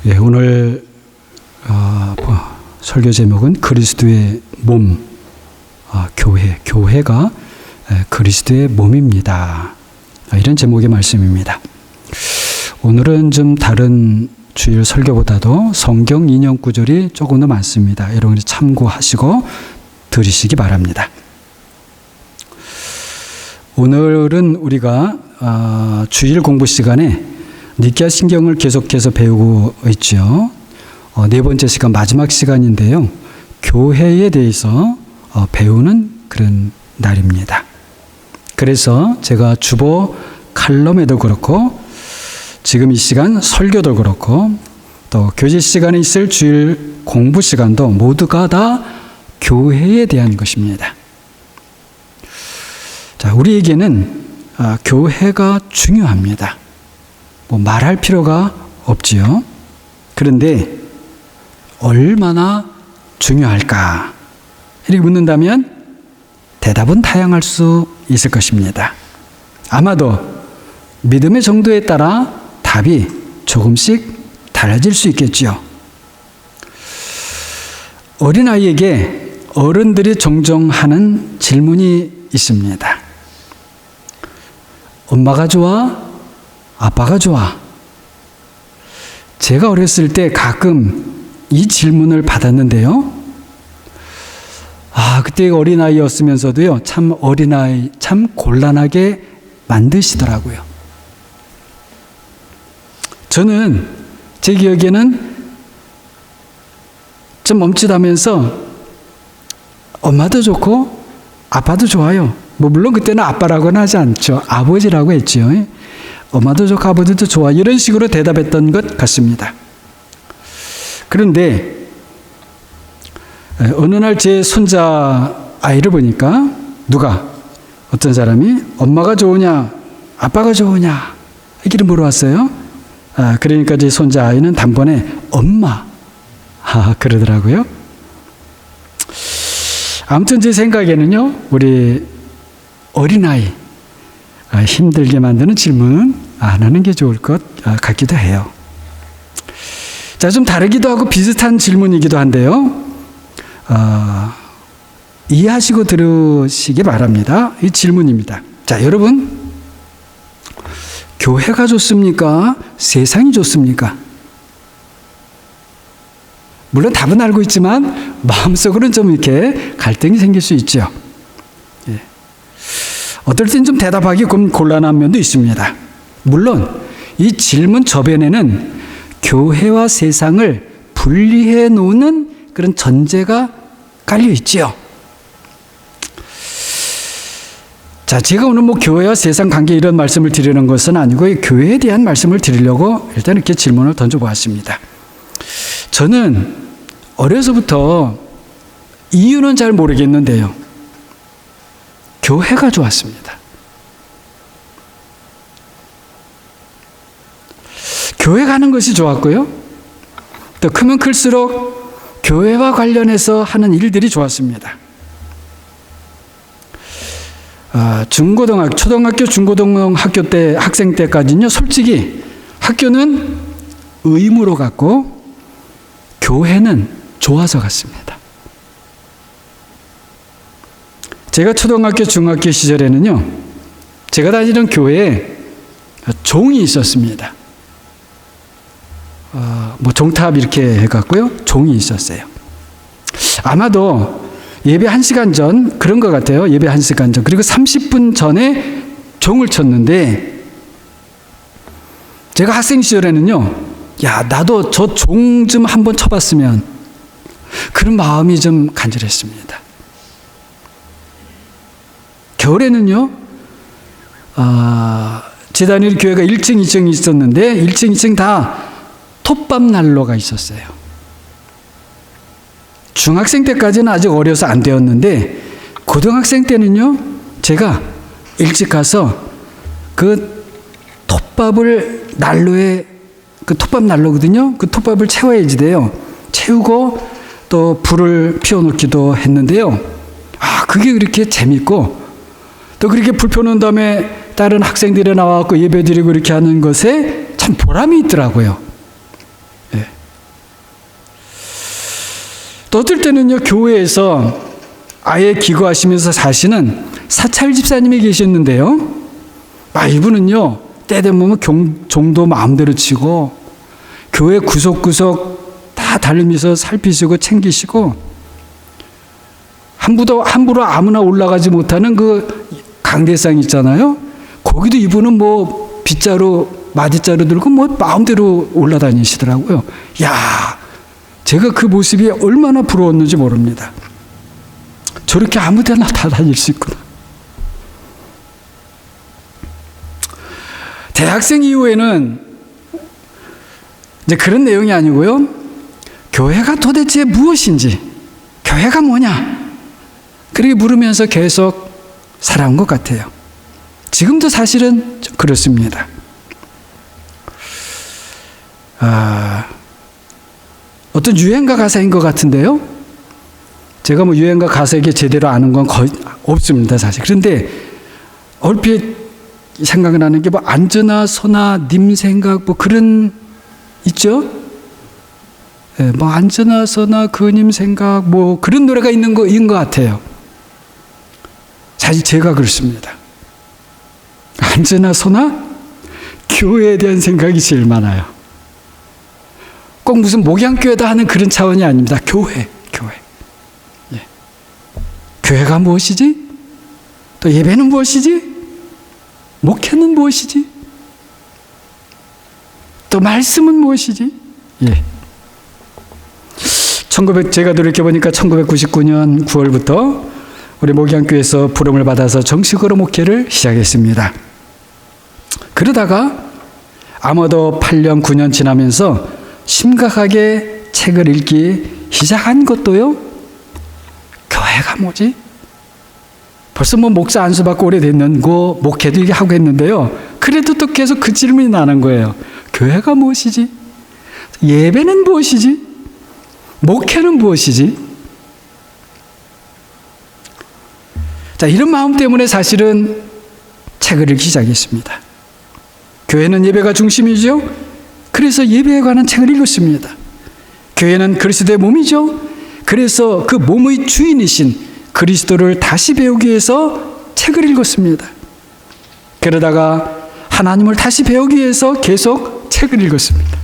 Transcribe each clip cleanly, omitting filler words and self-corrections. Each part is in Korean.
네, 오늘 설교 제목은 그리스도의 몸, 교회가 그리스도의 몸입니다. 이런 제목의 말씀입니다. 오늘은 좀 다른 주일 설교보다도 성경 인용 구절이 조금 더 많습니다. 여러분이 참고하시고 들으시기 바랍니다. 오늘은 우리가 주일 공부 시간에 니케아 신경을 계속해서 배우고 있죠. 네 번째 시간, 마지막 시간인데요. 교회에 대해서 배우는 그런 날입니다. 그래서 제가 주보 칼럼에도 그렇고 지금 이 시간 설교도 그렇고 또 교제 시간에 있을 주일 공부 시간도 모두가 다 교회에 대한 것입니다. 자, 우리에게는 교회가 중요합니다. 말할 필요가 없지요. 그런데 얼마나 중요할까? 이렇게 묻는다면 대답은 다양할 수 있을 것입니다. 아마도 믿음의 정도에 따라 답이 조금씩 달라질 수 있겠지요. 어린아이에게 어른들이 종종 하는 질문이 있습니다. 엄마가 좋아? 아빠가 좋아? 제가 어렸을 때 가끔 이 질문을 받았는데요. 그때 어린아이였으면서도요, 참 어린아이, 참 곤란하게 만드시더라고요. 저는 제 기억에는 좀 멈칫하면서 엄마도 좋고 아빠도 좋아요. 물론 그때는 아빠라고는 하지 않죠. 아버지라고 했죠. 엄마도 좋고 아버지도 좋아. 이런 식으로 대답했던 것 같습니다. 그런데 어느 날 제 손자 아이를 보니까 어떤 사람이 엄마가 좋으냐 아빠가 좋으냐 이렇게 물어왔어요. 그러니까 제 손자 아이는 단번에 엄마 그러더라고요. 아무튼 제 생각에는요, 우리 어린아이 힘들게 만드는 질문 안 하는 게 좋을 것 같기도 해요. 자, 좀 다르기도 하고 비슷한 질문이기도 한데요. 이해하시고 들으시기 바랍니다. 이 질문입니다. 자, 여러분, 교회가 좋습니까? 세상이 좋습니까? 물론 답은 알고 있지만 마음속으로는 좀 이렇게 갈등이 생길 수 있죠. 예. 어떨 땐 좀 대답하기 곤란한 면도 있습니다. 물론 이 질문 저변에는 교회와 세상을 분리해 놓는 그런 전제가 깔려 있지요. 자, 제가 오늘 교회와 세상 관계 이런 말씀을 드리는 것은 아니고 교회에 대한 말씀을 드리려고 일단 이렇게 질문을 던져보았습니다. 저는 어려서부터 이유는 잘 모르겠는데요, 교회가 좋았습니다. 교회 가는 것이 좋았고요. 또 크면 클수록 교회와 관련해서 하는 일들이 좋았습니다. 초등학교, 중고등학교 때, 학생 때까지는요, 솔직히 학교는 의무로 갔고, 교회는 좋아서 갔습니다. 제가 초등학교, 중학교 시절에는요, 제가 다니던 교회에 종이 있었습니다. 종탑 이렇게 해갖고요, 종이 있었어요. 아마도 예배 1시간 전, 그런 것 같아요. 예배 1시간 전. 그리고 30분 전에 종을 쳤는데, 제가 학생 시절에는요, 나도 저 종 좀 한번 쳐봤으면, 그런 마음이 좀 간절했습니다. 겨울에는요, 제 다니는 교회가 1층, 2층이 있었는데, 1층, 2층 다 톱밥 난로가 있었어요. 중학생 때까지는 아직 어려서 안 되었는데, 고등학생 때는요, 제가 일찍 가서 그 톱밥을 난로에, 그 톱밥 난로거든요. 그 톱밥을 채워야지 돼요. 채우고 또 불을 피워놓기도 했는데요. 그게 그렇게 재밌고, 또 그렇게 불 펴놓은 다음에 다른 학생들이 나와서 예배 드리고 이렇게 하는 것에 참 보람이 있더라고요. 예. 또 어떨 때는요, 교회에서 아예 기거하시면서 사시는 사찰 집사님이 계셨는데요. 이분은요, 때 되면 종도 마음대로 치고 교회 구석구석 다 다니면서 살피시고 챙기시고, 함부로 아무나 올라가지 못하는 그 강대상 있잖아요. 거기도 이분은 뭐 빗자루 마디자루 들고 뭐 마음대로 올라다니시더라고요. 제가 그 모습이 얼마나 부러웠는지 모릅니다. 저렇게 아무 데나 다 다닐 수 있구나. 대학생 이후에는 이제 그런 내용이 아니고요. 교회가 도대체 무엇인지, 교회가 뭐냐, 그렇게 물으면서 계속 살아온 것 같아요. 지금도 사실은 그렇습니다. 어떤 유행가 가사인 것 같은데요. 제가 뭐 유행가 가사에게 제대로 아는 건 거의 없습니다, 사실. 그런데 얼핏 생각나는 게 뭐 앉으나 서나 님 생각 뭐 그런 있죠? 뭐 앉으나 서나 그님 생각 뭐 그런 노래가 있는 거인 것 같아요. 사실 제가 그렇습니다. 앉으나 서나 교회에 대한 생각이 제일 많아요. 꼭 무슨 목양교회다 하는 그런 차원이 아닙니다. 교회. 예. 교회가 무엇이지? 또 예배는 무엇이지? 목회는 무엇이지? 또 말씀은 무엇이지? 예. 제가 돌이켜보니까 1999년 9월부터 우리 목양교회에서 부름을 받아서 정식으로 목회를 시작했습니다. 그러다가 아마도 8년, 9년 지나면서 심각하게 책을 읽기 시작한 것도요, 교회가 뭐지? 벌써 뭐 목사 안수받고 오래됐는 목회도 이게 하고 했는데요. 그래도 또 계속 그 질문이 나는 거예요. 교회가 무엇이지? 예배는 무엇이지? 목회는 무엇이지? 자, 이런 마음 때문에 사실은 책을 읽기 시작했습니다. 교회는 예배가 중심이죠. 그래서 예배에 관한 책을 읽었습니다. 교회는 그리스도의 몸이죠. 그래서 그 몸의 주인이신 그리스도를 다시 배우기 위해서 책을 읽었습니다. 그러다가 하나님을 다시 배우기 위해서 계속 책을 읽었습니다.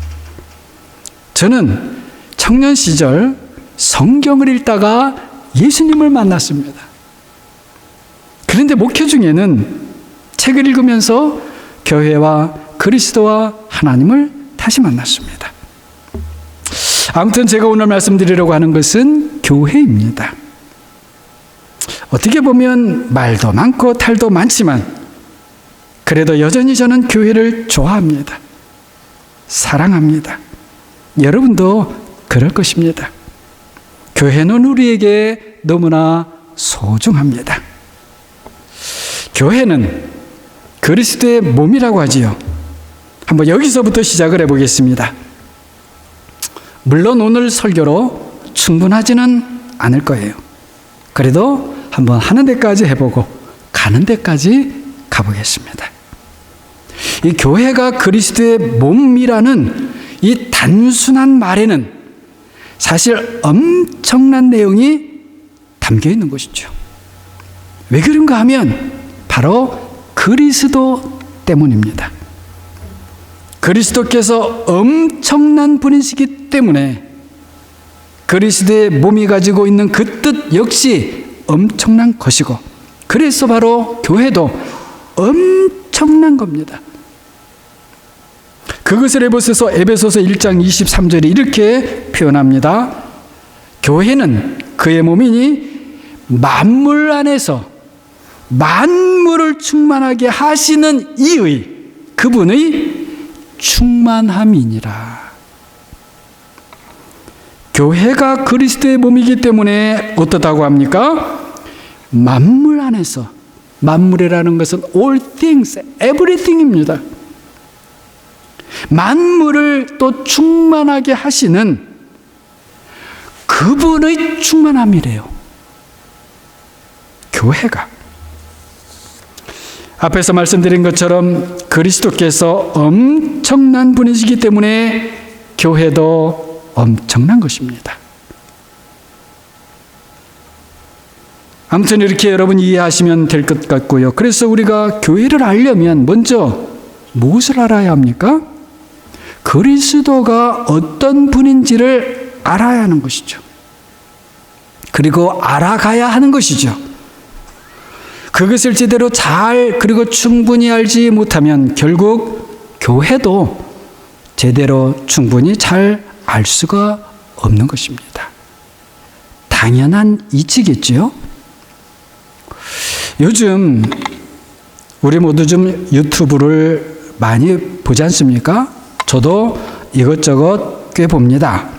저는 청년 시절 성경을 읽다가 예수님을 만났습니다. 그런데 목회 중에는 책을 읽으면서 교회와 그리스도와 하나님을 다시 만났습니다. 아무튼 제가 오늘 말씀드리려고 하는 것은 교회입니다. 어떻게 보면 말도 많고 탈도 많지만 그래도 여전히 저는 교회를 좋아합니다. 사랑합니다. 여러분도 그럴 것입니다. 교회는 우리에게 너무나 소중합니다. 교회는 그리스도의 몸이라고 하지요. 한번 여기서부터 시작을 해보겠습니다. 물론 오늘 설교로 충분하지는 않을 거예요. 그래도 한번 하는 데까지 해보고 가는 데까지 가보겠습니다. 이 교회가 그리스도의 몸이라는 이 단순한 말에는 사실 엄청난 내용이 담겨 있는 것이죠. 왜 그런가 하면 바로 그리스도 때문입니다. 그리스도께서 엄청난 분이시기 때문에 그리스도의 몸이 가지고 있는 그 뜻 역시 엄청난 것이고, 그래서 바로 교회도 엄청난 겁니다. 그것을 에베소서 1장 23절에 이렇게 표현합니다. 교회는 그의 몸이니 만물 안에서 만물을 충만하게 하시는 이의 그분의 충만함이니라. 교회가 그리스도의 몸이기 때문에 어떻다고 합니까? 만물 안에서, 만물이라는 것은 all things, everything입니다. 만물을 또 충만하게 하시는 그분의 충만함이래요. 교회가. 앞에서 말씀드린 것처럼 그리스도께서 엄청난 분이시기 때문에 교회도 엄청난 것입니다. 아무튼 이렇게 여러분 이해하시면 될 것 같고요. 그래서 우리가 교회를 알려면 먼저 무엇을 알아야 합니까? 그리스도가 어떤 분인지를 알아야 하는 것이죠. 그리고 알아가야 하는 것이죠. 그것을 제대로 잘 그리고 충분히 알지 못하면 결국 교회도 제대로 충분히 잘 알 수가 없는 것입니다. 당연한 이치겠지요. 요즘 우리 모두 좀 유튜브를 많이 보지 않습니까? 저도 이것저것 꽤 봅니다.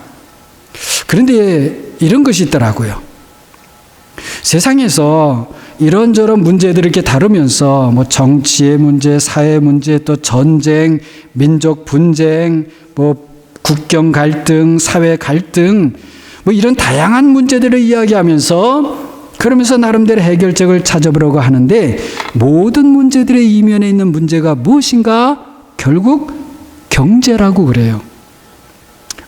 그런데 이런 것이 있더라고요. 세상에서 이런저런 문제들을 이렇게 다루면서 뭐 정치의 문제, 사회 문제, 또 전쟁, 민족 분쟁, 뭐 국경 갈등, 사회 갈등, 뭐 이런 다양한 문제들을 이야기하면서 그러면서 나름대로 해결책을 찾아보려고 하는데 모든 문제들의 이면에 있는 문제가 무엇인가? 결국 경제라고 그래요.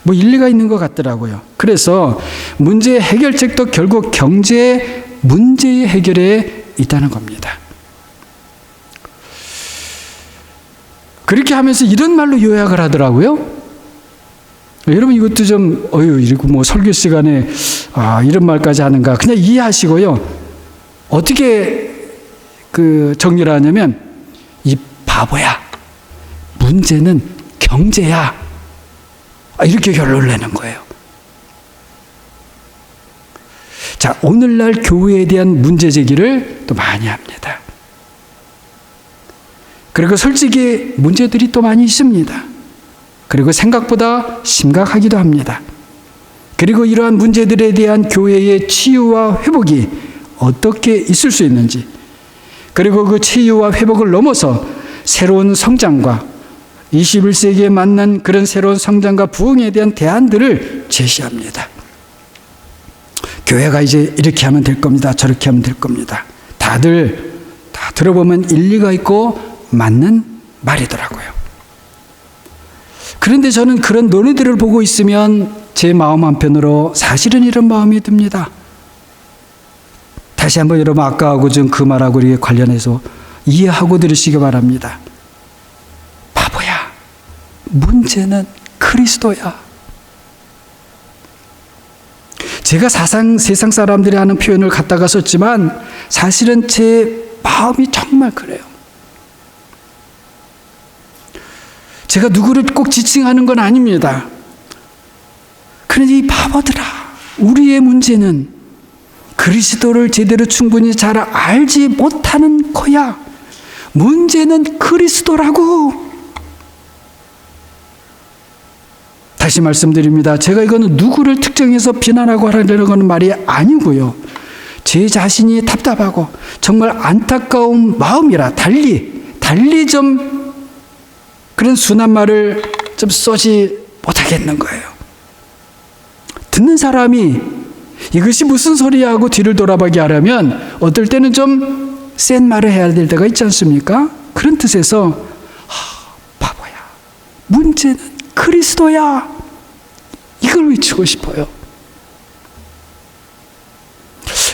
뭐 일리가 있는 것 같더라고요. 그래서 문제의 해결책도 결국 경제 문제의 해결에 있다는 겁니다. 그렇게 하면서 이런 말로 요약을 하더라고요. 여러분 이것도 좀 이러고 뭐 설교 시간에 이런 말까지 하는가 그냥 이해하시고요. 어떻게 정리를 하냐면 이 바보야. 문제는 경제야. 이렇게 결론을 내는 거예요. 자, 오늘날 교회에 대한 문제 제기를 또 많이 합니다. 그리고 솔직히 문제들이 또 많이 있습니다. 그리고 생각보다 심각하기도 합니다. 그리고 이러한 문제들에 대한 교회의 치유와 회복이 어떻게 있을 수 있는지, 그리고 그 치유와 회복을 넘어서 새로운 성장과 21세기에 맞는 그런 새로운 성장과 부흥에 대한 대안들을 제시합니다. 교회가 이제 이렇게 하면 될 겁니다. 저렇게 하면 될 겁니다. 다들 다 들어보면 일리가 있고 맞는 말이더라고요. 그런데 저는 그런 논의들을 보고 있으면 제 마음 한편으로 사실은 이런 마음이 듭니다. 다시 한번 여러분 아까하고 좀 그 말하고 이렇게 관련해서 이해하고 들으시기 바랍니다. 바보야. 문제는 그리스도야. 제가 세상 사람들이 하는 표현을 갖다가 썼지만 사실은 제 마음이 정말 그래요. 제가 누구를 꼭 지칭하는 건 아닙니다. 그런데 이 바보들아, 우리의 문제는 그리스도를 제대로 충분히 잘 알지 못하는 거야. 문제는 그리스도라고. 다시 말씀드립니다. 제가 이거는 누구를 특정해서 비난하고 하려는 말이 아니고요. 제 자신이 답답하고 정말 안타까운 마음이라 달리 좀 그런 순한 말을 좀 쏘지 못하겠는 거예요. 듣는 사람이 이것이 무슨 소리야 하고 뒤를 돌아보게 하려면 어떨 때는 좀 센 말을 해야 될 때가 있지 않습니까? 그런 뜻에서 바보야. 문제는 그리스도야. 이걸 외치고 싶어요.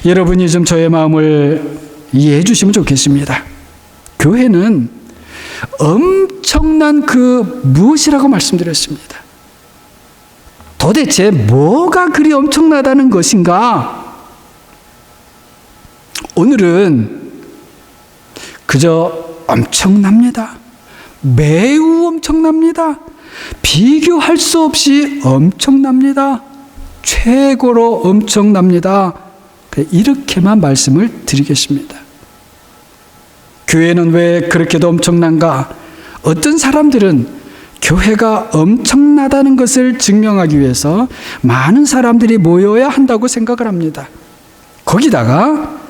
여러분이 좀 저의 마음을 이해해 주시면 좋겠습니다. 교회는 엄청난 무엇이라고 말씀드렸습니다. 도대체 뭐가 그리 엄청나다는 것인가? 오늘은 그저 엄청납니다. 매우 엄청납니다. 비교할 수 없이 엄청납니다. 최고로 엄청납니다. 이렇게만 말씀을 드리겠습니다. 교회는 왜 그렇게도 엄청난가? 어떤 사람들은 교회가 엄청나다는 것을 증명하기 위해서 많은 사람들이 모여야 한다고 생각을 합니다. 거기다가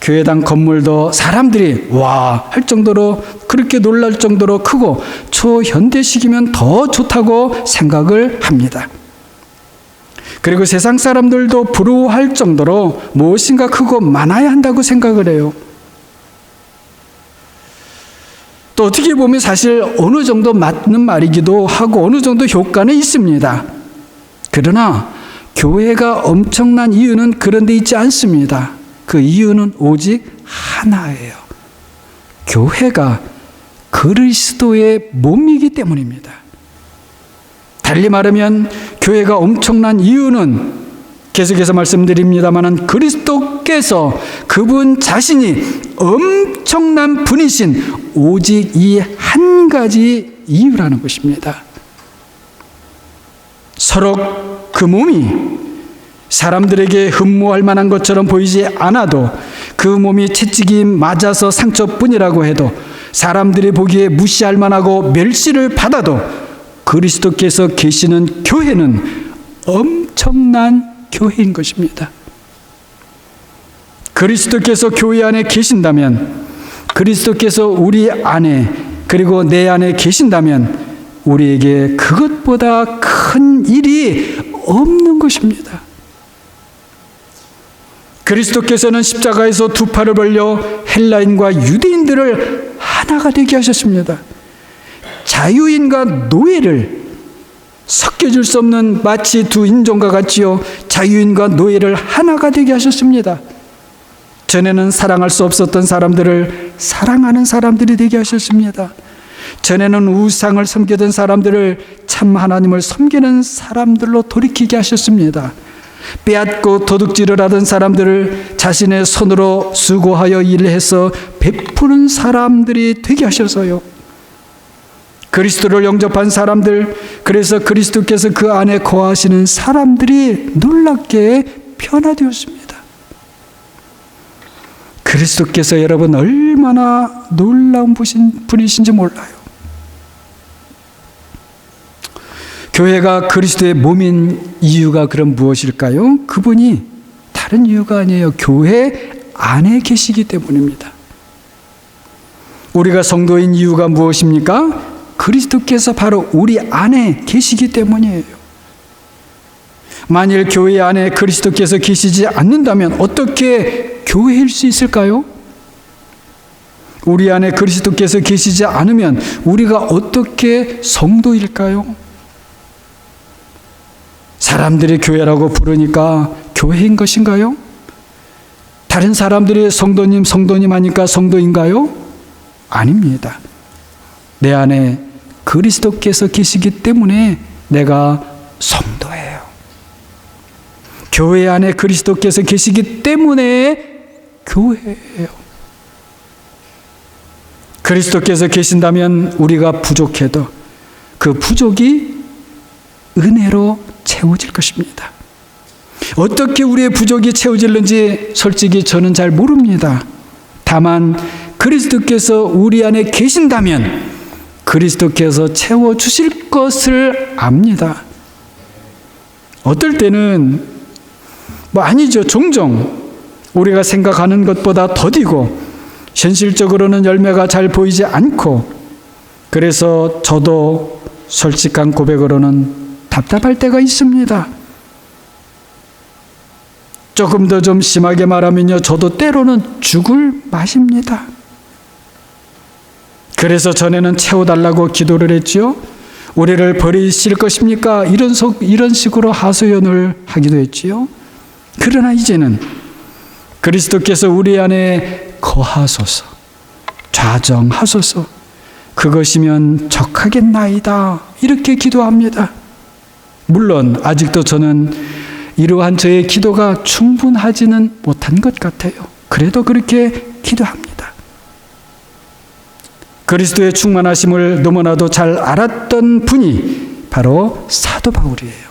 교회당 건물도 사람들이 와 할 정도로 그렇게 놀랄 정도로 크고 초현대식이면 더 좋다고 생각을 합니다. 그리고 세상 사람들도 부러워할 정도로 무엇인가 크고 많아야 한다고 생각을 해요. 또 어떻게 보면 사실 어느 정도 맞는 말이기도 하고 어느 정도 효과는 있습니다. 그러나 교회가 엄청난 이유는 그런 데 있지 않습니다. 그 이유는 오직 하나예요. 교회가 그리스도의 몸이기 때문입니다. 달리 말하면 교회가 엄청난 이유는 계속해서 말씀드립니다마는 그리스도께서 그분 자신이 엄청난 분이신 오직 이 한 가지 이유라는 것입니다. 서로 그 몸이 사람들에게 흠모할 만한 것처럼 보이지 않아도 그 몸이 채찍이 맞아서 상처뿐이라고 해도 사람들이 보기에 무시할 만하고 멸시를 받아도 그리스도께서 계시는 교회는 엄청난 교회인 것입니다. 그리스도께서 교회 안에 계신다면, 그리스도께서 우리 안에 그리고 내 안에 계신다면 우리에게 그것보다 큰 일이 없는 것입니다. 그리스도께서는 십자가에서 두 팔을 벌려 헬라인과 유대인들을 하나가 되게 하셨습니다. 자유인과 노예를 섞여줄 수 없는 마치 두 인종과 같지요. 자유인과 노예를 하나가 되게 하셨습니다. 전에는 사랑할 수 없었던 사람들을 사랑하는 사람들이 되게 하셨습니다. 전에는 우상을 섬기던 사람들을 참 하나님을 섬기는 사람들로 돌이키게 하셨습니다. 빼앗고 도둑질을 하던 사람들을 자신의 손으로 수고하여 일해서 베푸는 사람들이 되게 하셔서요. 그리스도를 영접한 사람들, 그래서 그리스도께서 그 안에 거하시는 사람들이 놀랍게 변화되었습니다. 그리스도께서 여러분 얼마나 놀라운 분이신지 몰라요. 교회가 그리스도의 몸인 이유가 그럼 무엇일까요? 그분이 다른 이유가 아니에요. 교회 안에 계시기 때문입니다. 우리가 성도인 이유가 무엇입니까? 그리스도께서 바로 우리 안에 계시기 때문이에요. 만일 교회 안에 그리스도께서 계시지 않는다면 어떻게 교회일 수 있을까요? 우리 안에 그리스도께서 계시지 않으면 우리가 어떻게 성도일까요? 사람들이 교회라고 부르니까 교회인 것인가요? 다른 사람들이 성도님 하니까 성도인가요? 아닙니다. 내 안에 그리스도께서 계시기 때문에 내가 성도예요. 교회 안에 그리스도께서 계시기 때문에 교회예요. 그리스도께서 계신다면 우리가 부족해도 그 부족이 은혜로 채워질 것입니다. 어떻게 우리의 부족이 채워질는지 솔직히 저는 잘 모릅니다. 다만 그리스도께서 우리 안에 계신다면 그리스도께서 채워주실 것을 압니다. 어떨 때는 아니죠. 종종 우리가 생각하는 것보다 더디고 현실적으로는 열매가 잘 보이지 않고, 그래서 저도 솔직한 고백으로는 답답할 때가 있습니다. 조금 더 좀 심하게 말하면요, 저도 때로는 죽을 맛입니다. 그래서 전에는 채워달라고 기도를 했지요. 우리를 버리실 것입니까? 이런 식으로 하소연을 하기도 했지요. 그러나 이제는 그리스도께서 우리 안에 거하소서, 좌정하소서, 그것이면 적하겠나이다, 이렇게 기도합니다. 물론 아직도 저는 이러한 저의 기도가 충분하지는 못한 것 같아요. 그래도 그렇게 기도합니다. 그리스도의 충만하심을 너무나도 잘 알았던 분이 바로 사도 바울이에요.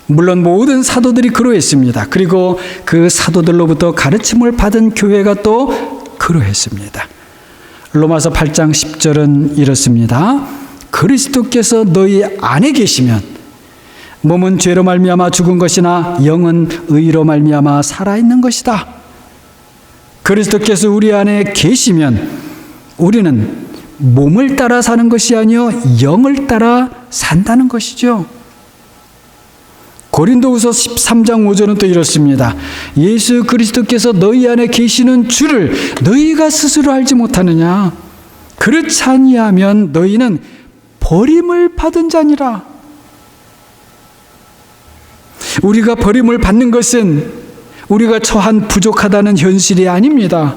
물론 모든 사도들이 그러했습니다. 그리고 그 사도들로부터 가르침을 받은 교회가 또 그러했습니다. 로마서 8장 10절은 이렇습니다. 그리스도께서 너희 안에 계시면 몸은 죄로 말미암아 죽은 것이나 영은 의로 말미암아 살아있는 것이다. 그리스도께서 우리 안에 계시면 우리는 몸을 따라 사는 것이 아니요 영을 따라 산다는 것이죠. 고린도후서 13장 5절은 또 이렇습니다. 예수 그리스도께서 너희 안에 계시는 줄을 너희가 스스로 알지 못하느냐? 그렇지 아니하면 너희는 버림을 받은 자니라. 우리가 버림을 받는 것은 우리가 처한 부족하다는 현실이 아닙니다.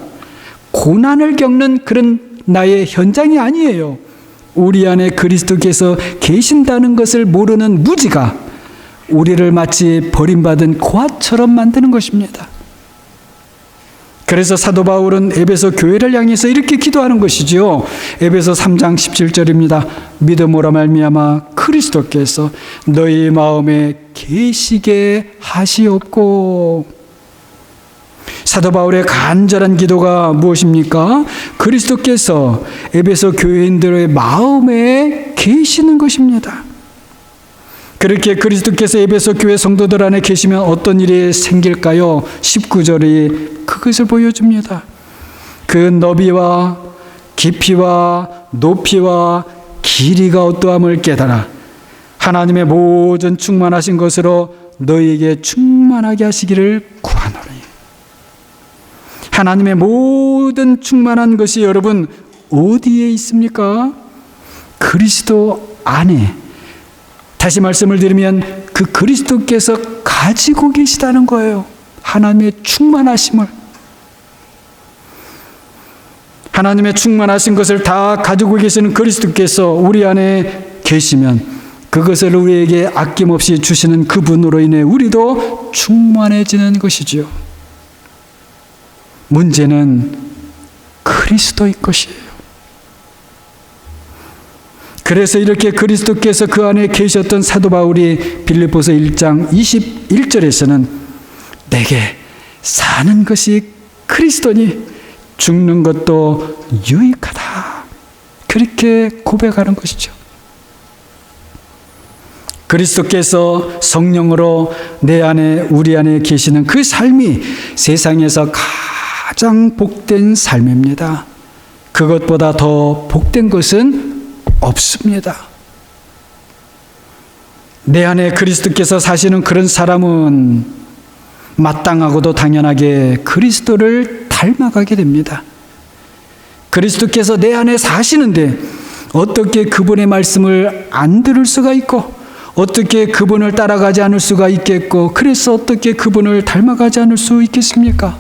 고난을 겪는 그런 나의 현장이 아니에요. 우리 안에 그리스도께서 계신다는 것을 모르는 무지가 우리를 마치 버림받은 고아처럼 만드는 것입니다. 그래서 사도 바울은 에베소 교회를 향해서 이렇게 기도하는 것이지요. 에베소 3장 17절입니다. 믿음으로 말미암아 그리스도께서 너희 마음에 계시게 하시옵고. 사도 바울의 간절한 기도가 무엇입니까? 그리스도께서 에베소 교회인들의 마음에 계시는 것입니다. 그렇게 그리스도께서 에베소 교회 성도들 안에 계시면 어떤 일이 생길까요? 19절이 그것을 보여줍니다. 그 너비와 깊이와 높이와 길이가 어떠함을 깨달아 하나님의 모든 충만하신 것으로 너희에게 충만하게 하시기를 구하노니. 하나님의 모든 충만한 것이 여러분 어디에 있습니까? 그리스도 안에. 다시 말씀을 드리면 그 그리스도께서 가지고 계시다는 거예요. 하나님의 충만하심을. 하나님의 충만하신 것을 다 가지고 계시는 그리스도께서 우리 안에 계시면 그것을 우리에게 아낌없이 주시는 그분으로 인해 우리도 충만해지는 것이지요. 문제는 그리스도의 것이에요. 그래서 이렇게 그리스도께서 그 안에 계셨던 사도 바울이 빌립보서 1장 21절에서는 내게 사는 것이 그리스도니 죽는 것도 유익하다. 그렇게 고백하는 것이죠. 그리스도께서 성령으로 내 안에 우리 안에 계시는 그 삶이 세상에서 가장 복된 삶입니다. 그것보다 더 복된 것은 없습니다. 내 안에 그리스도께서 사시는 그런 사람은 마땅하고도 당연하게 그리스도를 닮아가게 됩니다. 그리스도께서 내 안에 사시는데 어떻게 그분의 말씀을 안 들을 수가 있고 어떻게 그분을 따라가지 않을 수가 있겠고 그래서 어떻게 그분을 닮아가지 않을 수 있겠습니까?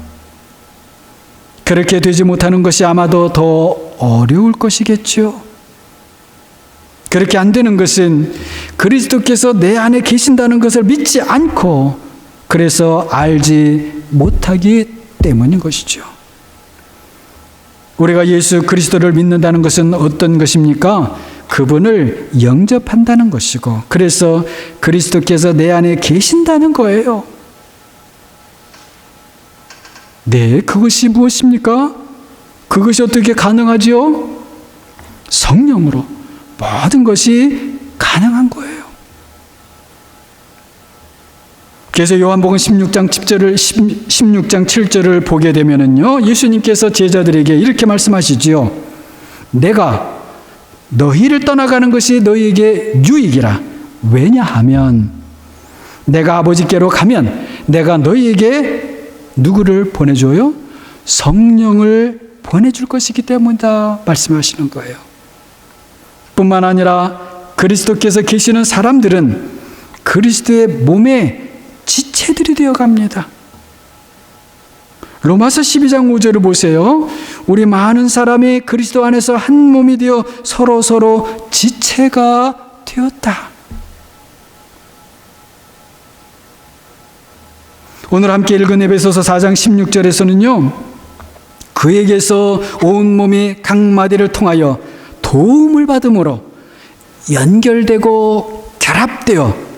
그렇게 되지 못하는 것이 아마도 더 어려울 것이겠죠. 그렇게 안 되는 것은 그리스도께서 내 안에 계신다는 것을 믿지 않고 그래서 알지 못하기 때문인 것이죠. 우리가 예수 그리스도를 믿는다는 것은 어떤 것입니까? 그분을 영접한다는 것이고 그래서 그리스도께서 내 안에 계신다는 거예요. 네, 그것이 무엇입니까? 그것이 어떻게 가능하지요? 성령으로 모든 것이 가능한 거예요. 그래서 요한복음 16장 7절을 보게 되면은요, 예수님께서 제자들에게 이렇게 말씀하시지요. 내가 너희를 떠나가는 것이 너희에게 유익이라. 왜냐하면 내가 아버지께로 가면 내가 너희에게 누구를 보내줘요? 성령을 보내줄 것이기 때문이다 말씀하시는 거예요. 뿐만 아니라 그리스도께서 계시는 사람들은 그리스도의 몸의 지체들이 되어갑니다. 로마서 12장 5절을 보세요. 우리 많은 사람이 그리스도 안에서 한 몸이 되어 서로 지체가 되었다. 오늘 함께 읽은 에베소서 4장 16절에서는요. 그에게서 온 몸이 각 마디를 통하여 도움을 받음으로 연결되고 결합되어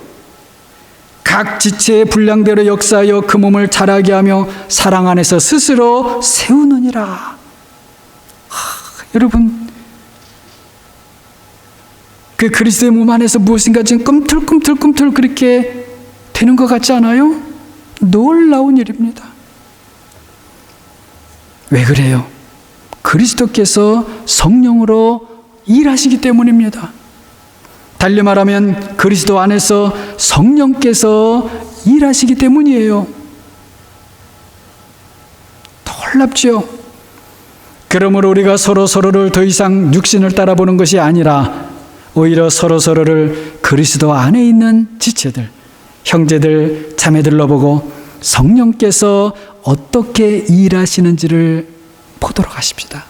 각 지체의 분량대로 역사하여 그 몸을 자라게 하며 사랑 안에서 스스로 세우느니라. 여러분, 그 그리스도의 몸 안에서 무엇인가 지금 꿈틀꿈틀 그렇게 되는 것 같지 않아요? 놀라운 일입니다. 왜 그래요? 그리스도께서 성령으로 일하시기 때문입니다. 달리 말하면 그리스도 안에서 성령께서 일하시기 때문이에요. 놀랍죠? 그러므로 우리가 서로를 더 이상 육신을 따라보는 것이 아니라 오히려 서로를 그리스도 안에 있는 지체들, 형제들, 자매들로 보고 성령께서 어떻게 일하시는지를 보도록 하십시다.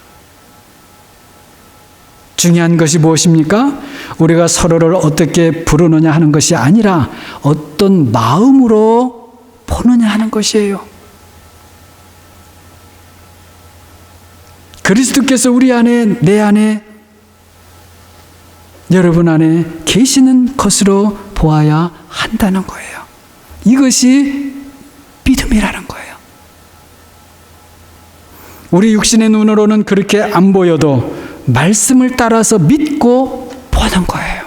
중요한 것이 무엇입니까? 우리가 서로를 어떻게 부르느냐 하는 것이 아니라 어떤 마음으로 보느냐 하는 것이에요. 그리스도께서 우리 안에, 내 안에, 여러분 안에 계시는 것으로 보아야 한다는 거예요. 이것이 믿음이라는 거예요. 우리 육신의 눈으로는 그렇게 안 보여도 말씀을 따라서 믿고 보는 거예요.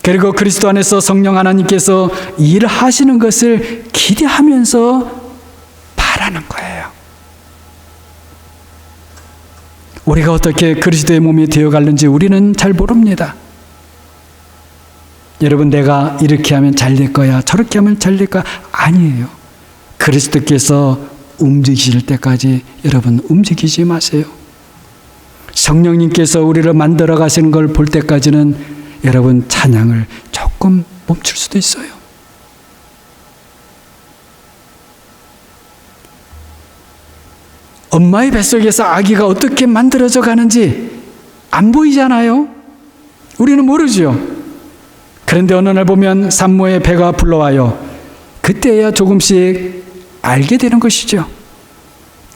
그리고 그리스도 안에서 성령 하나님께서 일하시는 것을 기대하면서 바라는 거예요. 우리가 어떻게 그리스도의 몸이 되어가는지 우리는 잘 모릅니다. 여러분, 내가 이렇게 하면 잘 될 거야, 저렇게 하면 잘 될 거야. 아니에요. 그리스도께서 움직이실 때까지 여러분 움직이지 마세요. 성령님께서 우리를 만들어 가시는 걸 볼 때까지는 여러분 찬양을 조금 멈출 수도 있어요. 엄마의 뱃속에서 아기가 어떻게 만들어져 가는지 안 보이잖아요. 우리는 모르죠. 그런데 어느 날 보면 산모의 배가 불러와요. 그때야 조금씩 알게 되는 것이죠.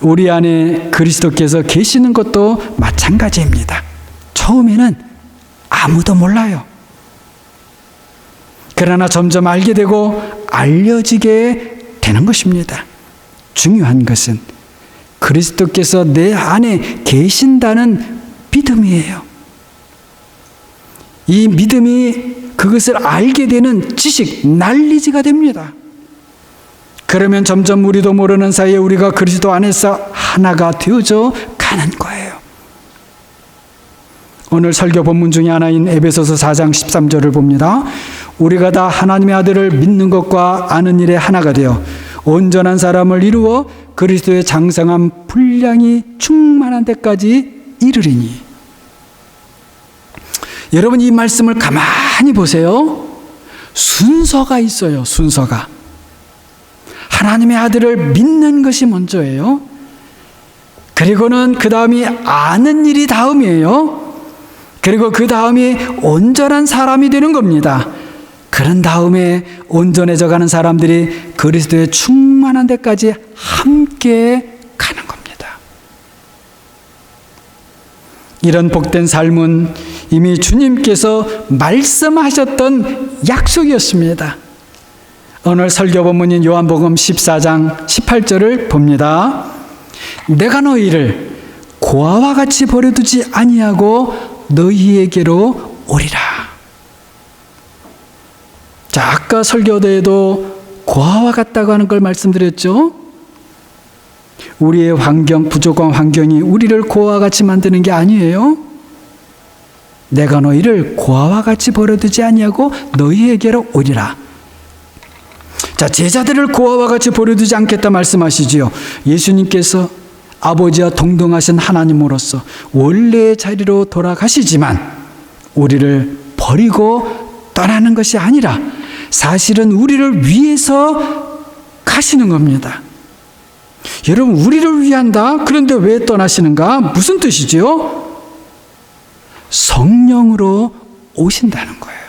우리 안에 그리스도께서 계시는 것도 마찬가지입니다. 처음에는 아무도 몰라요. 그러나 점점 알게 되고 알려지게 되는 것입니다. 중요한 것은 그리스도께서 내 안에 계신다는 믿음이에요. 이 믿음이 그것을 알게 되는 지식, 날리지가 됩니다. 그러면 점점 우리도 모르는 사이에 우리가 그리스도 안에서 하나가 되어져 가는 거예요. 오늘 설교 본문 중에 하나인 에베소서 4장 13절을 봅니다. 우리가 다 하나님의 아들을 믿는 것과 아는 일에 하나가 되어 온전한 사람을 이루어 그리스도의 장성한 분량이 충만한 데까지 이르리니. 여러분, 이 말씀을 가만히 보세요. 순서가 있어요. 순서가. 하나님의 아들을 믿는 것이 먼저예요. 그리고는 그 다음이 아는 일이 다음이에요. 그리고 그 다음이 온전한 사람이 되는 겁니다. 그런 다음에 온전해져 가는 사람들이 그리스도의 충만한 데까지 함께 가는 겁니다. 이런 복된 삶은 이미 주님께서 말씀하셨던 약속이었습니다. 오늘 설교 본문인 요한복음 14장 18절을 봅니다. 내가 너희를 고아와 같이 버려두지 아니하고 너희에게로 오리라. 자, 아까 설교대에도 고아와 같다고 하는 걸 말씀드렸죠. 우리의 환경, 부족한 환경이 우리를 고아와 같이 만드는 게 아니에요. 내가 너희를 고아와 같이 버려두지 아니하고 너희에게로 오리라. 자, 제자들을 고아와 같이 버려두지 않겠다 말씀하시지요. 예수님께서 아버지와 동등하신 하나님으로서 원래의 자리로 돌아가시지만 우리를 버리고 떠나는 것이 아니라 사실은 우리를 위해서 가시는 겁니다. 여러분, 우리를 위한다? 그런데 왜 떠나시는가? 무슨 뜻이지요? 성령으로 오신다는 거예요.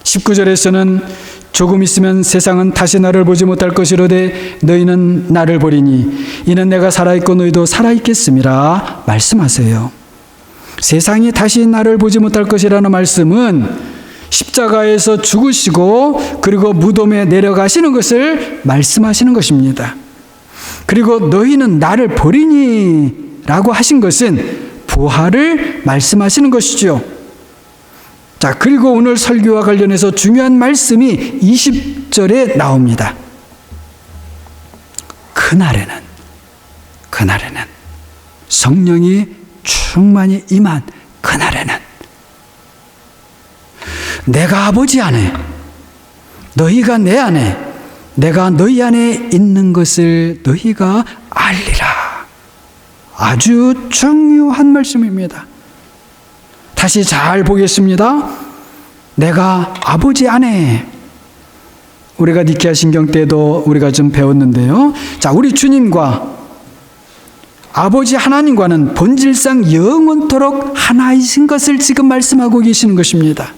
19절에서는 조금 있으면 세상은 다시 나를 보지 못할 것이로되 너희는 나를 보리니 이는 내가 살아있고 너희도 살아있겠음이라 말씀하세요. 세상이 다시 나를 보지 못할 것이라는 말씀은 십자가에서 죽으시고 그리고 무덤에 내려가시는 것을 말씀하시는 것입니다. 그리고 너희는 나를 버리니 라고 하신 것은 부활을 말씀하시는 것이죠. 자, 그리고 오늘 설교와 관련해서 중요한 말씀이 20절에 나옵니다. 그날에는 성령이 충만히 임한 그날에는 내가 아버지 안에, 너희가 내 안에, 내가 너희 안에 있는 것을 너희가 알리라. 아주 중요한 말씀입니다. 다시 잘 보겠습니다. 내가 아버지 안에, 우리가 니케아 신경 때도 우리가 좀 배웠는데요. 자, 우리 주님과 아버지 하나님과는 본질상 영원토록 하나이신 것을 지금 말씀하고 계시는 것입니다.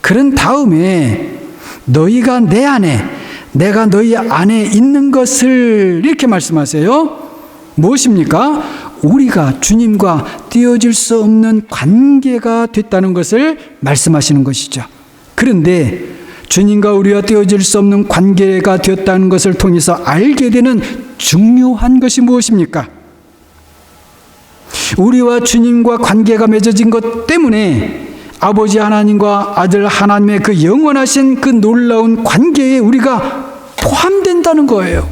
그런 다음에 너희가 내 안에, 내가 너희 안에 있는 것을 이렇게 말씀하세요. 무엇입니까? 우리가 주님과 떼어질 수 없는 관계가 됐다는 것을 말씀하시는 것이죠. 그런데 주님과 우리와 떼어질 수 없는 관계가 되었다는 것을 통해서 알게 되는 중요한 것이 무엇입니까? 우리와 주님과 관계가 맺어진 것 때문에 아버지 하나님과 아들 하나님의 그 영원하신 그 놀라운 관계에 우리가 포함된다는 거예요.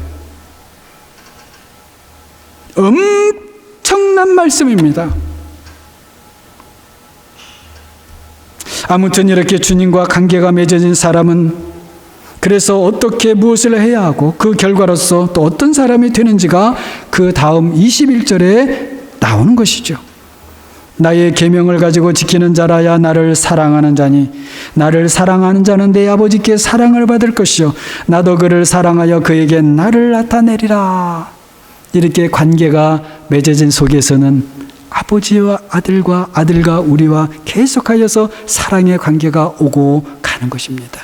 엄청난 말씀입니다. 아무튼 이렇게 주님과 관계가 맺어진 사람은 그래서 어떻게 무엇을 해야 하고 그 결과로서 또 어떤 사람이 되는지가 그 다음 21절에 나오는 것이죠. 나의 계명을 가지고 지키는 자라야 나를 사랑하는 자니 나를 사랑하는 자는 내 아버지께 사랑을 받을 것이요 나도 그를 사랑하여 그에게 나를 나타내리라. 이렇게 관계가 맺어진 속에서는 아버지와 아들과 아들과 우리와 계속하여서 사랑의 관계가 오고 가는 것입니다.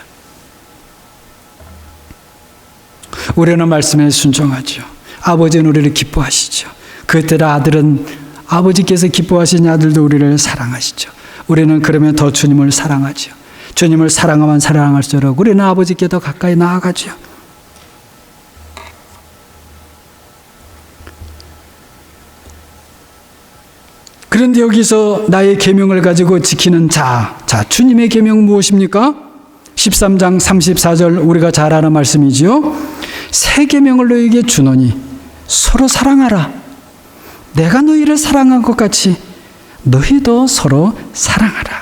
우리는 말씀에 순종하죠. 아버지는 우리를 기뻐하시죠. 그때로 아들은 아버지께서 기뻐하시는 아들도 우리를 사랑하시죠. 우리는 그러면 더 주님을 사랑하죠. 주님을 사랑하면 사랑할수록 우리는 아버지께 더 가까이 나아가죠. 그런데 여기서 나의 계명을 가지고 지키는 자, 주님의 계명은 무엇입니까? 13장 34절 우리가 잘 아는 말씀이지요. 새 계명을 너희에게 주노니 서로 사랑하라. 내가 너희를 사랑한 것 같이 너희도 서로 사랑하라.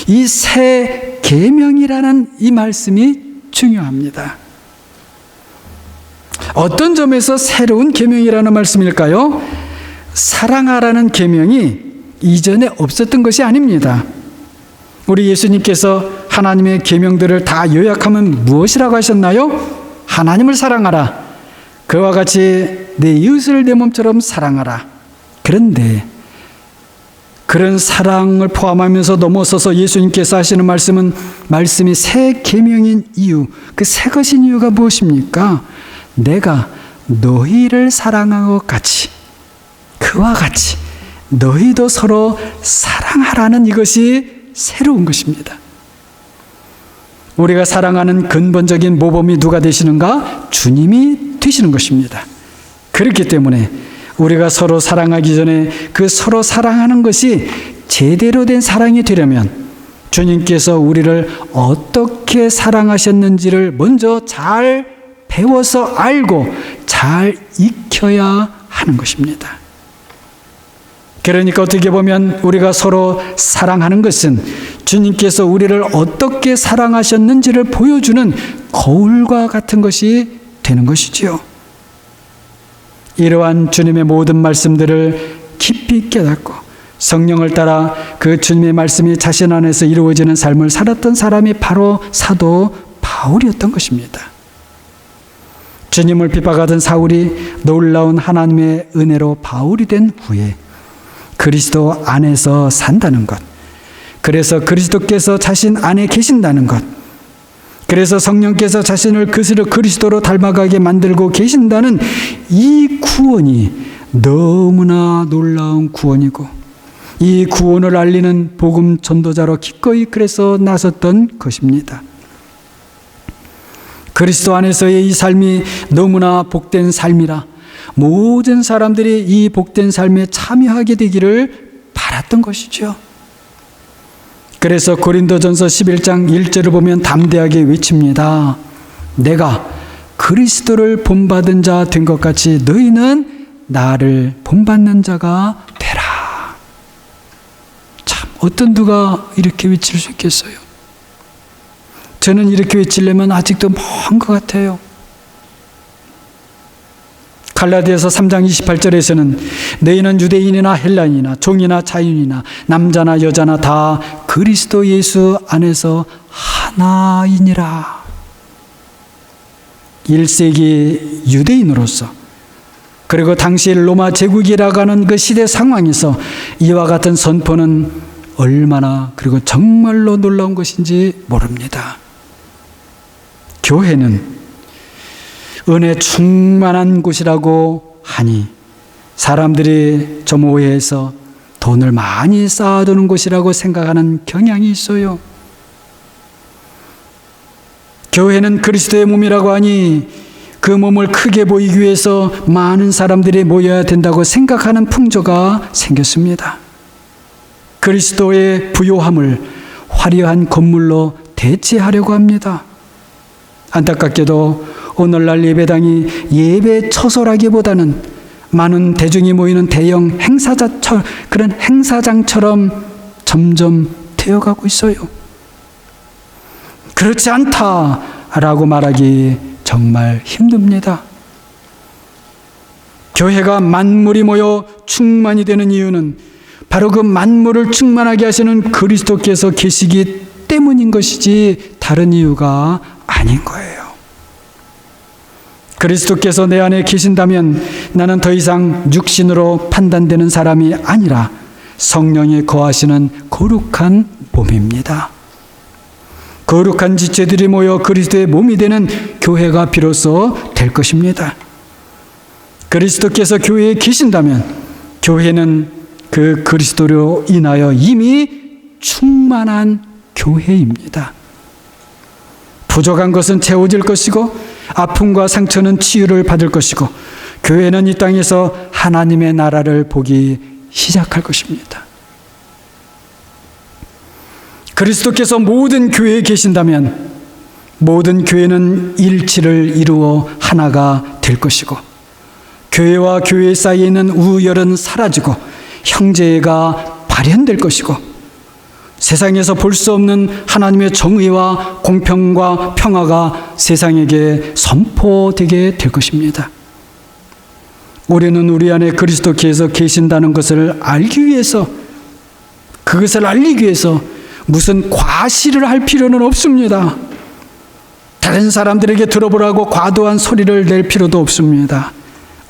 이 새 계명이라는 이 말씀이 중요합니다. 어떤 점에서 새로운 계명이라는 말씀일까요? 사랑하라는 계명이 이전에 없었던 것이 아닙니다. 우리 예수님께서 하나님의 계명들을 다 요약하면 무엇이라고 하셨나요? 하나님을 사랑하라. 그와 같이 내 이웃을 내 몸처럼 사랑하라. 그런데 그런 사랑을 포함하면서 넘어서서 예수님께서 하시는 말씀은 말씀이 새 계명인 이유, 그 새 것인 이유가 무엇입니까? 내가 너희를 사랑한 것 같이 그와 같이 너희도 서로 사랑하라는 이것이 새로운 것입니다. 우리가 사랑하는 근본적인 모범이 누가 되시는가? 주님이 되시는 것입니다. 그렇기 때문에 우리가 서로 사랑하기 전에 그 서로 사랑하는 것이 제대로 된 사랑이 되려면 주님께서 우리를 어떻게 사랑하셨는지를 먼저 잘 배워서 알고 잘 익혀야 하는 것입니다. 그러니까 어떻게 보면 우리가 서로 사랑하는 것은 주님께서 우리를 어떻게 사랑하셨는지를 보여주는 거울과 같은 것이 되는 것이지요. 이러한 주님의 모든 말씀들을 깊이 깨닫고 성령을 따라 그 주님의 말씀이 자신 안에서 이루어지는 삶을 살았던 사람이 바로 사도 바울이었던 것입니다. 주님을 핍박하던 사울이 놀라운 하나님의 은혜로 바울이 된 후에 그리스도 안에서 산다는 것, 그래서 그리스도께서 자신 안에 계신다는 것, 그래서 성령께서 자신을 그리스도로 닮아가게 만들고 계신다는 이 구원이 너무나 놀라운 구원이고 이 구원을 알리는 복음 전도자로 기꺼이 그래서 나섰던 것입니다. 그리스도 안에서의 이 삶이 너무나 복된 삶이라 모든 사람들이 이 복된 삶에 참여하게 되기를 바랐던 것이죠. 그래서 고린도전서 11장 1절을 보면 담대하게 외칩니다. 내가 그리스도를 본받은 자 된 것 같이 너희는 나를 본받는 자가 되라. 참 어떤 누가 이렇게 외칠 수 있겠어요? 저는 이렇게 외치려면 아직도 먼 것 같아요. 갈라디아서 3장 28절에서는 너희는 유대인이나 헬라인이나 종이나 자유인이나 남자나 여자나 다 그리스도 예수 안에서 하나이니라. 1세기 유대인으로서, 그리고 당시 로마 제국이라고 하는 그 시대 상황에서 이와 같은 선포는 얼마나 그리고 정말로 놀라운 것인지 모릅니다. 교회는 은혜 충만한 곳이라고 하니 사람들이 좀 오해해서 돈을 많이 쌓아두는 곳이라고 생각하는 경향이 있어요. 교회는 그리스도의 몸이라고 하니 그 몸을 크게 보이기 위해서 많은 사람들이 모여야 된다고 생각하는 풍조가 생겼습니다. 그리스도의 부요함을 화려한 건물로 대체하려고 합니다. 안타깝게도 오늘날 예배당이 예배 처소라기보다는 많은 대중이 모이는 대형 그런 행사장처럼 점점 되어가고 있어요. 그렇지 않다라고 말하기 정말 힘듭니다. 교회가 만물이 모여 충만이 되는 이유는 바로 그 만물을 충만하게 하시는 그리스도께서 계시기 때문인 것이지 다른 이유가 아닌 거예요. 그리스도께서 내 안에 계신다면 나는 더 이상 육신으로 판단되는 사람이 아니라 성령이 거하시는 거룩한 몸입니다. 거룩한 지체들이 모여 그리스도의 몸이 되는 교회가 비로소 될 것입니다. 그리스도께서 교회에 계신다면 교회는 그 그리스도로 인하여 이미 충만한 교회입니다. 부족한 것은 채워질 것이고 아픔과 상처는 치유를 받을 것이고 교회는 이 땅에서 하나님의 나라를 보기 시작할 것입니다. 그리스도께서 모든 교회에 계신다면 모든 교회는 일치를 이루어 하나가 될 것이고 교회와 교회 사이에 있는 우열은 사라지고 형제가 발현될 것이고 세상에서 볼 수 없는 하나님의 정의와 공평과 평화가 세상에게 선포되게 될 것입니다. 우리는 우리 안에 그리스도께서 계신다는 것을 알기 위해서, 그것을 알리기 위해서 무슨 과시를 할 필요는 없습니다. 다른 사람들에게 들어보라고 과도한 소리를 낼 필요도 없습니다.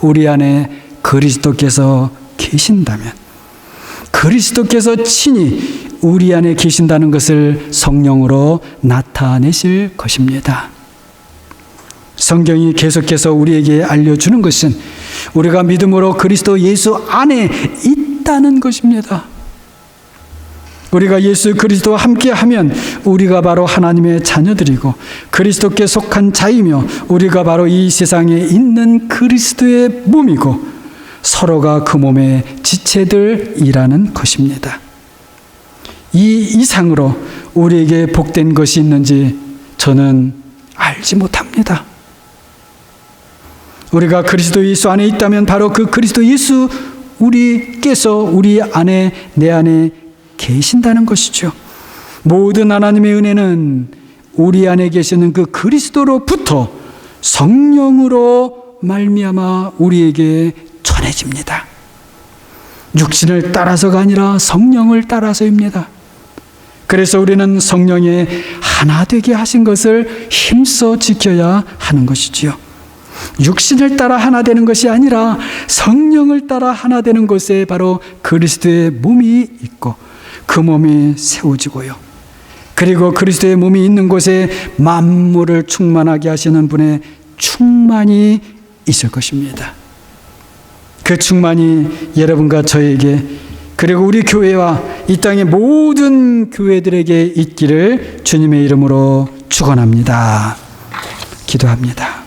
우리 안에 그리스도께서 계신다면 그리스도께서 친히 우리 안에 계신다는 것을 성령으로 나타내실 것입니다. 성경이 계속해서 우리에게 알려주는 것은 우리가 믿음으로 그리스도 예수 안에 있다는 것입니다. 우리가 예수 그리스도와 함께하면 우리가 바로 하나님의 자녀들이고 그리스도께 속한 자이며 우리가 바로 이 세상에 있는 그리스도의 몸이고 서로가 그 몸의 지체들이라는 것입니다. 이 이상으로 우리에게 복된 것이 있는지 저는 알지 못합니다. 우리가 그리스도 예수 안에 있다면 바로 그 그리스도 예수 우리께서 우리 안에 내 안에 계신다는 것이죠. 모든 하나님의 은혜는 우리 안에 계시는 그 그리스도로부터 성령으로 말미암아 우리에게 전해집니다. 육신을 따라서가 아니라 성령을 따라서입니다. 그래서 우리는 성령의 하나 되게 하신 것을 힘써 지켜야 하는 것이지요. 육신을 따라 하나 되는 것이 아니라 성령을 따라 하나 되는 것에 바로 그리스도의 몸이 있고 그 몸이 세워지고요. 그리고 그리스도의 몸이 있는 곳에 만물을 충만하게 하시는 분의 충만이 있을 것입니다. 그 충만이 여러분과 저에게 그리고 우리 교회와 이 땅의 모든 교회들에게 있기를 주님의 이름으로 축원합니다. 기도합니다.